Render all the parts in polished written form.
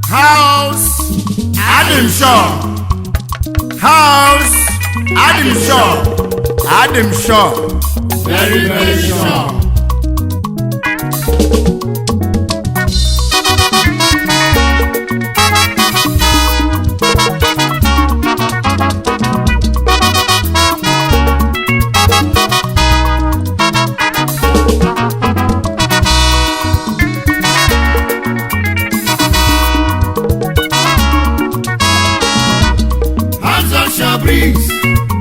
House Adam Shaw. House Adam Shaw. Adam Shaw. Very, very sure.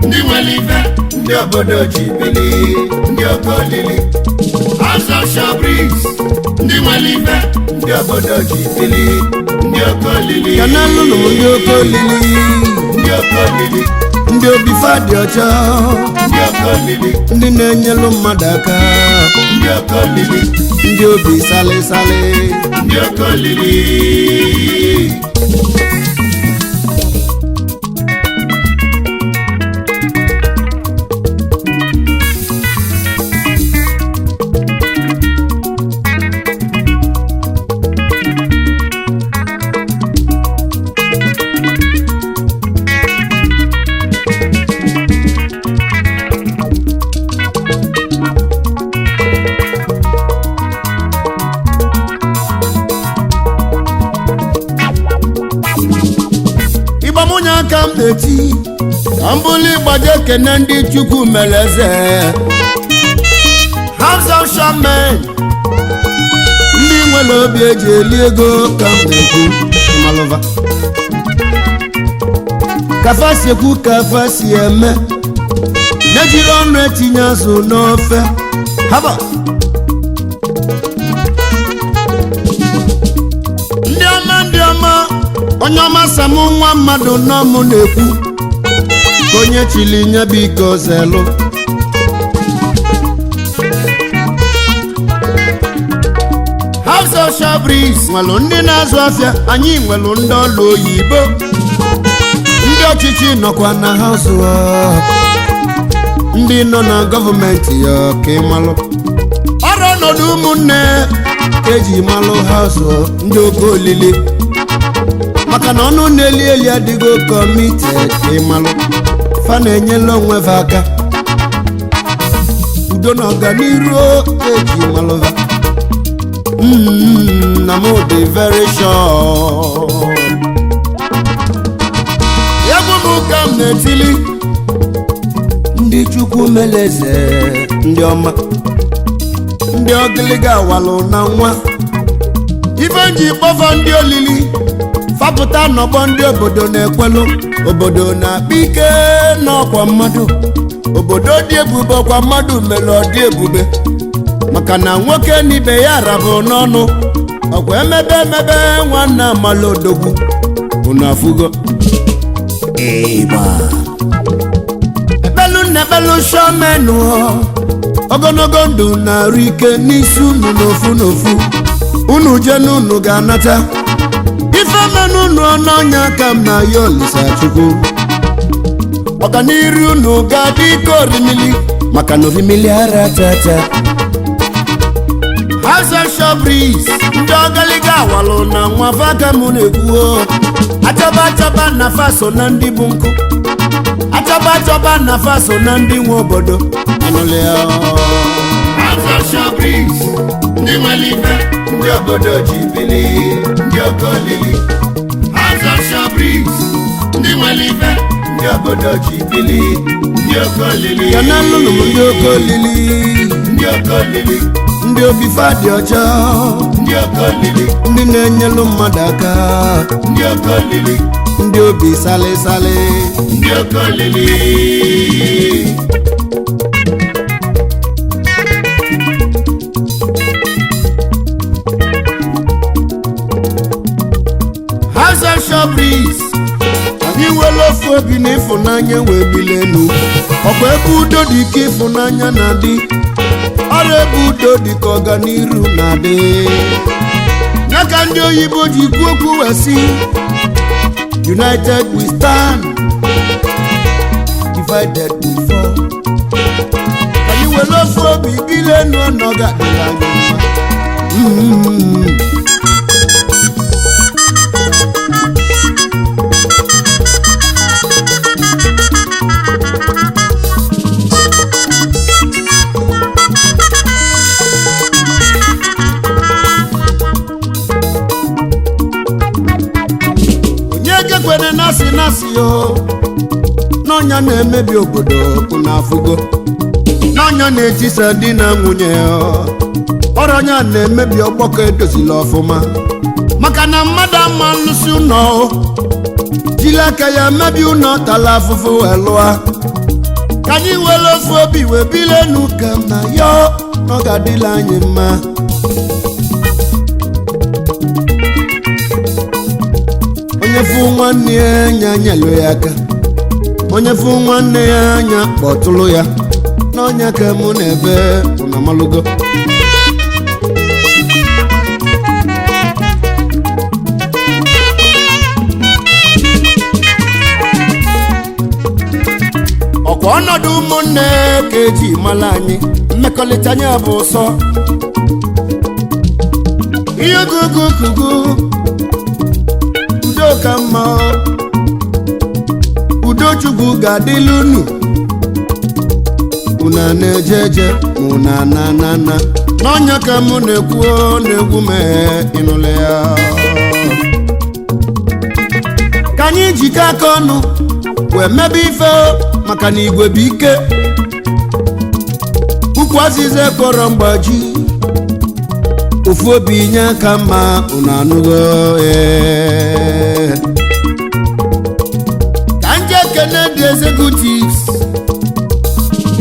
Ndị nwelive ndị obodo ji bili ndị okolili Azọ Shabris ndị nwelive ndị obodo ji bili ndị okolili Kanalu no ndị okolili ndị obi fadi ọcha ndị okolili ndị na-enyelu mmadụ aka ndị okolili ndị obi sale sale ndị okolili aka m na-eti ka mbuli gbaje kene ndị Chukwu meleze House of Shaman ndị nwere obi eji eli ego ka m na-ekwu malụva kafa si ekwu kafa si eme na-ejiri ọnụ etinye azụ n'ofe haba ndị ọma onye ọma Samu nwa mmadụ n'ọmụ na-ekwu ka onye chili nye biko zelu House of Shabris nwelu ndị na-azụ afịa anyị nwelu ndị ọlụ oyibo ndị ọchịchị nọkwa na house ndị nọ na gọọmenti ya ka ịmalụ ọrụ ọnọdụ ụmụnne ka eji malụ house ndị oke olili maka na ọnụ na-eli eli adịgo committed ịmalụ fa na-enyela onwe fa aka udo na ọganiru eji malụva na m dị very sure egwu m ka m na-etili ndị Chukwu meleze ndị ọma ndị ọgịlịga awalụ na nwa ife nji kpọfa ndị olili fapụta n'ọgbọ ndị obodo na-ekwelu obodo na-akpa ike n'ọkwa mmadụ obodo dị ebube ọkwa mmadụ mere ọ dị ebube maka na nwoke n'ibe ya rabụ n'ọnụ ọkwa emebe nwanne amala odogwu unu afụgo ekpelu shọmenụ ogologo ndụ na-arụ ike n'isi unu n'ofu unu je n'unu ga-anata ife menụ unu ọnụọnya ka m na ya Olisa Chukwu ọganiru unu ga-adị ike orimili maka na orimili ara tata House of Shabris ndị ọgaliga awalụ na nwa vaka m na-ekwuo achọba na faso na ndị bụ nkụ achọba na faso na ndị nwe obodo anụlịa House of Shabris ndị nwelive ndị obodo ji bili ndị okolili House of Shabris ndị nwelive ndị obodo ji bili ndị okolili Kanalu no ndị okolili ndị obi fadi ọcha ndị okolili ndị na-enyelu mmadụ aka ndị okolili ndị obi sale sale ndị okolili House of Shabris anyị nwere ofu obi na ịfụnanya wee bili elu ọkwa ebe udo dị ka ịfụnanya na-adị ọrụ ebe udo dị ka ọganiru na-adị ya ka ndị oyibo ji kwuo okwu wee sị united we stand divided we fall anyị nwere ofu obi bili elu ọnọga dịla anyị mma na-asị yo n'ọnya na-emebi obodo unu afụgo n'ọnya na-etisa di na nwunye ọrụ ọnya na-emebi ọgbakọ edozila ọfụma maka na mmadụ ama lụsi ụlọ jiri aka ya mebi ụlọ tala afụfụ elụa ka anyị were ofu obi wee bile n'ụka na ya ọ ga-adịla anyị mma onye fụ nwanne ya anya nyelụ ya aka onye fụ nwanne ya anya kpọtụlụ ya n'ọnya ka mụ na-ebe ụna malụgo ọkwa ọnọdụ ụmụnne ka eji mara anyị mmekọrịta anya bụ ụsọ ihe gugugugu udo ka mma udochukwu ga-adịlu unu na-ejeje unu na n'ọnya ka mụ na-egwu mee ịnụle ya ka anyị jikọ aka ọnụ wee mebe ife maka na igwe bụ ike ukwu azịza kpọrọ mgbaji ofu obi nye aka mma unu anụgo ka nje ekene the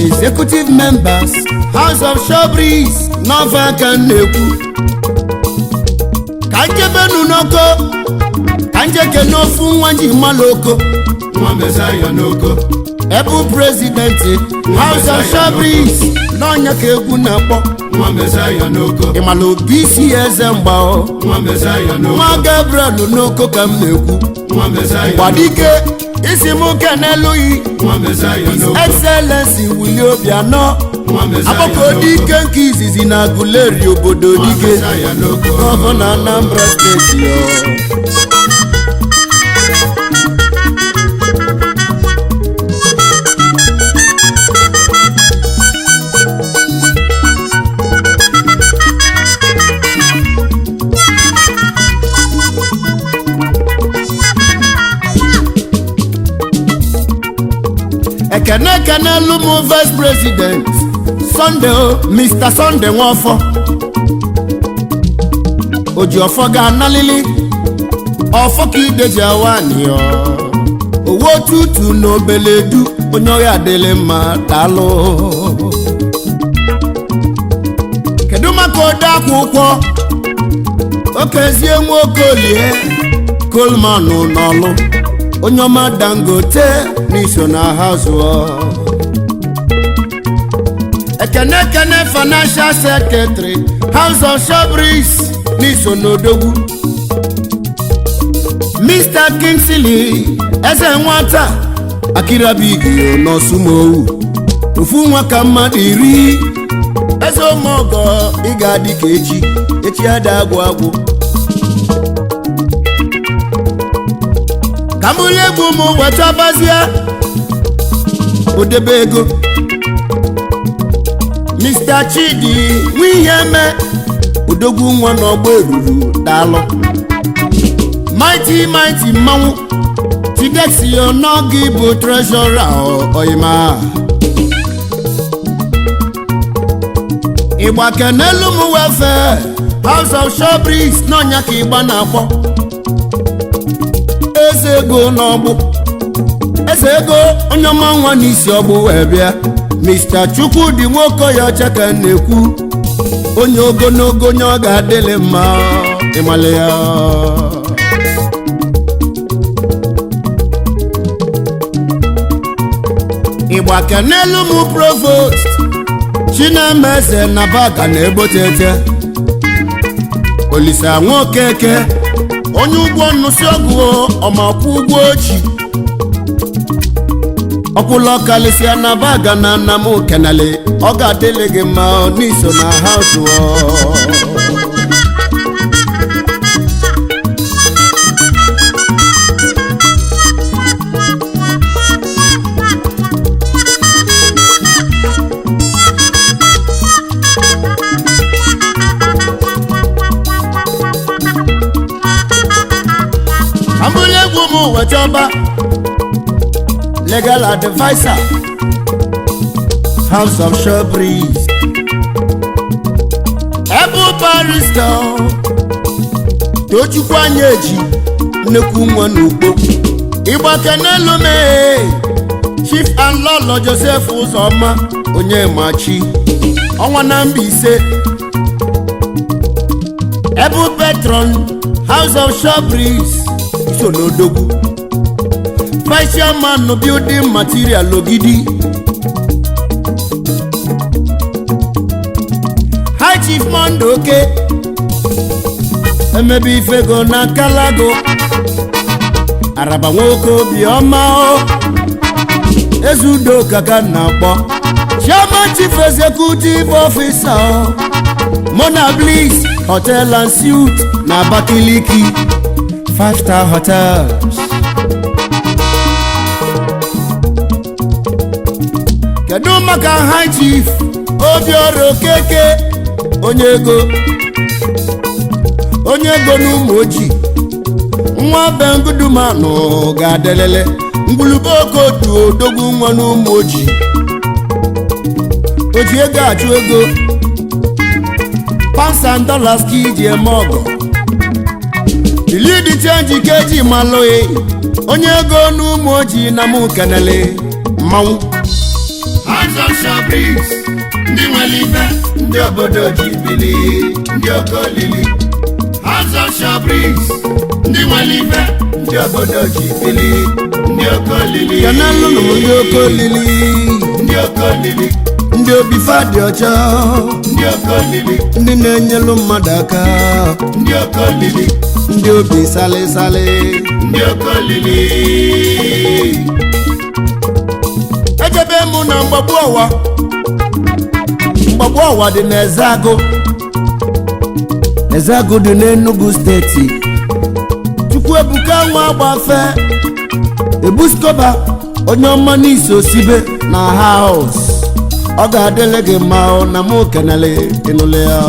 executive members House of Showbreeze n'ọfa aka na-ekwu ka njebenu n'oko ka nje kene ofu nwa nji mmalụ oko nwa Messiah n'oko Ebu President House of Showbreeze n'ọnya ka egwu na-akpọ nwa Messiah n'oko ịmala obi isi eze mgba nwa Messiah n'oko nwa Gabriel n'oko ka m na-ekwu nwa Messiah gbadike isi m kenelụghị nwa Messiah n'oko Excellency Willie Obianọ nwa Messiah agbakọ dike nke izizi na Aguleri obodo nwa dike Messiah n'oko gọvanọ Anambra steeti ekene lumu Vice President Sunday Mr. Sunday Nwafọ Ojiọfọ ga-analili ọfọ ka ideji awani owo tutu n'obeledu onye ọya adịlị mma daalụ kedu maka ode akwụkwọ okezie nwokolie Coleman n'ọlụ onye ọma Dangote n'iso na hazụ ekene Financial Secretary House of Showbreeze n'iso n'odogwu Mr. Kingsley eze nwata akirabigi n'Osumowu ofu nwa ka mmadụ 10 eze ụmụọgọ ị ga-adị ka echi ada agwụ ka mụlụ egwu m weta bazie odebe ego Mr. Chidi nwihe eme odogwu nwa n'ọgbọ eruru daalụ mighty mmanwụ Chidexio n'oge bụ treasurer oyima ịgba kenelu m welfare House of Showbreeze n'ọnya ka ịgba na-akpọ eze ego n'ọgbụ eze ego onye ọma nwa n'isi ọgbụ wee bịa Mr. Chukwudi Nwokoya ọcha ka na-ekwu onye ogologo onye ọ ga-adịlị mma ịmale ya ịgba kenelu m Provost Chinemeze na Baga na-egbotete Olisa Nwokeke onye ụgwọ nnụsị ọgwụ ọmakwu ụgwọ ochi ọkwụlọ kalịsịa na Baga na nna m kenale ọ ga-adịlị gị mma n'iso na haụsụ wachọba legal advisor House of Showbreeze Ebu Barrister Tochukwu Anyeji nnekwu nwa n'ugbo Igbake n'elu mee Chief and Lolo Joseph Uzoma Onyemachi ọnwa na Mbaise Ebu Patron House of Showbreeze Isonodogwu Vice Chairman no Building Material Ogidi High Chief Mondoke Emebi Ifego na Kalago Araba nwoke obiọma o Ezudo kaka na-akpọ Chairman Chief Executive Officer Mona Bliss Hotel and Suite na Abakaliki 5-star hotels Kedu maka High Chief Obioro Keke onye ego n'ụmụ ojii nwa Bengudumanụ ga-adelele ngwulube okotu odogwu nwa n'ụmụ ojii oji ego achụ ego pounds and dollars ka iji eme ọgọ ilidi chenji ka eji malụghị onye ego n'ụmụ ojii na mụ kenele mmanwụ House of Showbreeze ndị nwere ife ndị obodo ji bili ndị ọkọlili House of Showbreeze ndị nwere ife ndị obodo ji bili ndị ọkọlili kanalụnụ ndị ọkọlili ndị obi fadị ọcha ndị ọkọlili ndị na-enyelu mmadụ aka ndị ọkọlili ndị obi salịsalị ndị ọkọlili ejebe mụ na mgbagbu ọwa dị n'Ezeagụ dị n'Enugu steeti Chukwuebuka nwa agbafe Ebuskoba onye ọma n'isi osibe na house ọ ga-adịle gị mma na mụ kenele ịnụle ya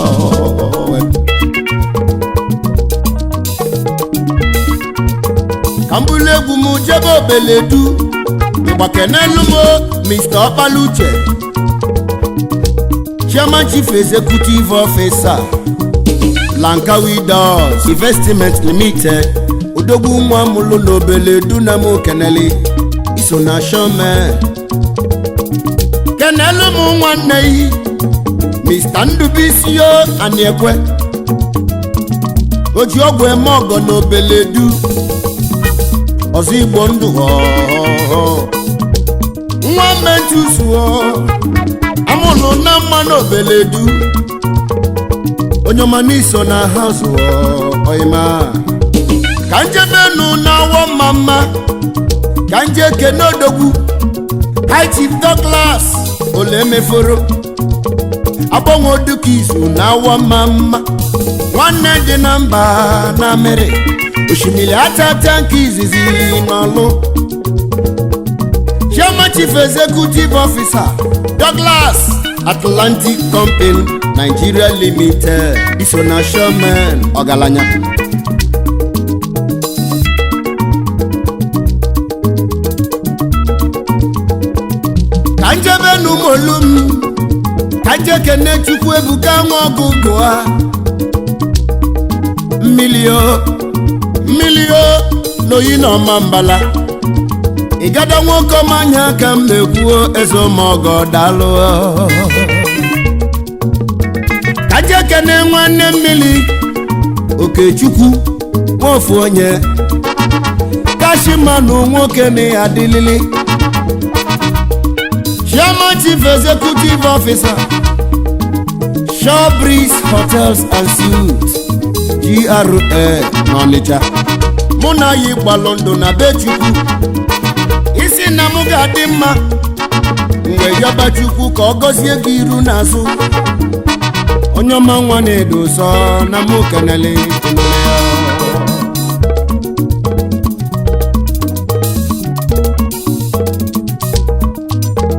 ka mbụlụ egwu m jebe Obeledu Igbake n'elu m Mr. Ọkpaluche Chairman Chief Executive Officer Lankawi Doors Investment Limited odogwu nwa mụlụ n'Obeledu na mụ kenele iso na showman kenelu m nwanne yi Mr. Ndubisi Aniekwe oji ọgwụ eme ọgọ n'Obeledu ọzọ Igbo ndụ nwa Mentusuo amụlụ na mma n'Obeledu onye ọma n'iso na house oyima ka njebenu na awọ mama ka nje kene odogwu High Chief Douglas ole meforo agbanwe oduka izu na awọ mama nwanne dị na mba na mere osimiri atata nke izizi n'ọlụ Chairman Chief Executive Officer Douglas Atlantic Company Nigeria Limited iso na showman ọgaranya ka njebe n'ụmụolum ka nje kene Chukwuebuka nwa ọgụgụ ha mmili n'oyi na ọma mbala ịgada nwoke ọmanya ka m na-ekwuo eze ọmọgọ dalụ ka nje kene nwanne mmili Okechukwu nwofu onye kashimanụ nwoke na ya adịlili Chairman Chief Executive Officer Showbreeze Hotels and Suites GRA n'Ọnịcha mụ na yi gbalụ ndụ na be Chukwu isi na mụ ga-adị mma mgbe yọba Chukwu ka ọ gọzie gị iru n'azụ onye ọma nwa na-edo sọ na mụ kenele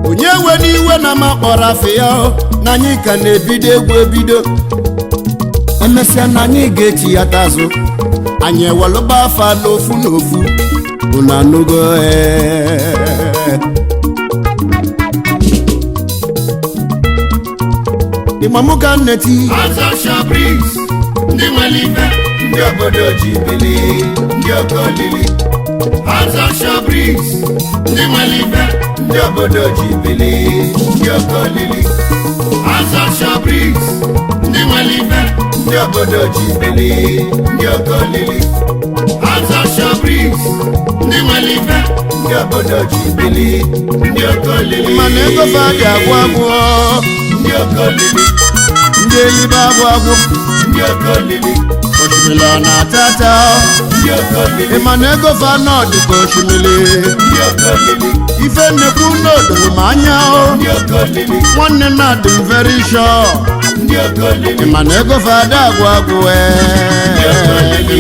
onye we n'iwe na makpọrọ afọ ya na anyị ka na-ebido egwu ebido emesịa na anyị ga-echi ya tazụ anyị ewelụba afa n'ofu n'ofu unu anụgo ịmamụ ka nneti Asọsha Briggs ndị nwere ife ndị obodo ji bili ndị ọkọ olili Asọsha Briggs ndị nwere ife ndị obodo ji bili ndị ọkọ olili Asọsha Briggs ndị nwere ife ndị obodo ji bili ndị ọkọ olili Asọsha Briggs ndị nwere ife ndị obodo ji bili ndị ọkọ olili mana ego fadị agwụ agwụ ndị ọkọ olili ndị elibe agwụ agwụ ndị ọkọ olili osimiri ọ na-atata ndị ọkọ olili ịmana ego fa nọdụ ka osimiri ndị ọkọ olili ife nnekwu n'odoro m anya ndị ọkọ olili nwanne m na-adị m very sure ndị ọkọ olili ịmana ego fa adị agwụ agwụ ndị ọkọ olili